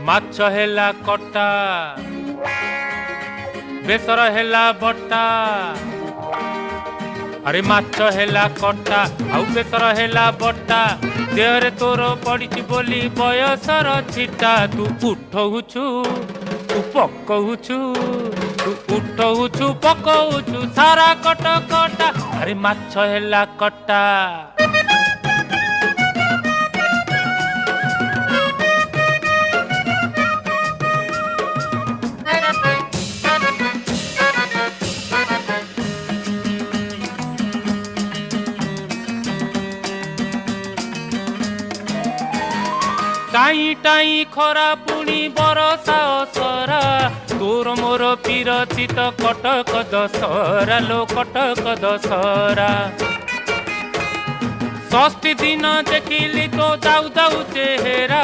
ମାଛ ହେଲା କଟା ବେସର ହେଲା ବଟା ଆରେ ମାଛ ହେଲା କଟା ଆଉ ବେସର ହେଲା ବଟା ଦେହରେ ତୋର ପଡ଼ିଛି ବୋଲି ବୟସର ଛିଟା ତୁ ଉଠଉଛୁ ତୁ ପକଉଛୁ ତୁ ଉଠଉଛୁ ପକଉଛୁ ସାରା କଟ କଟା ଆରେ ମାଛ ହେଲା କଟା टाई टाई खरा पुणी बरसा असरा तोर मोर पीरती तो कटक दशहरा लो कटक दशहरा षष्ठी दिन देखिली तो दाऊ दाऊ चेहरा।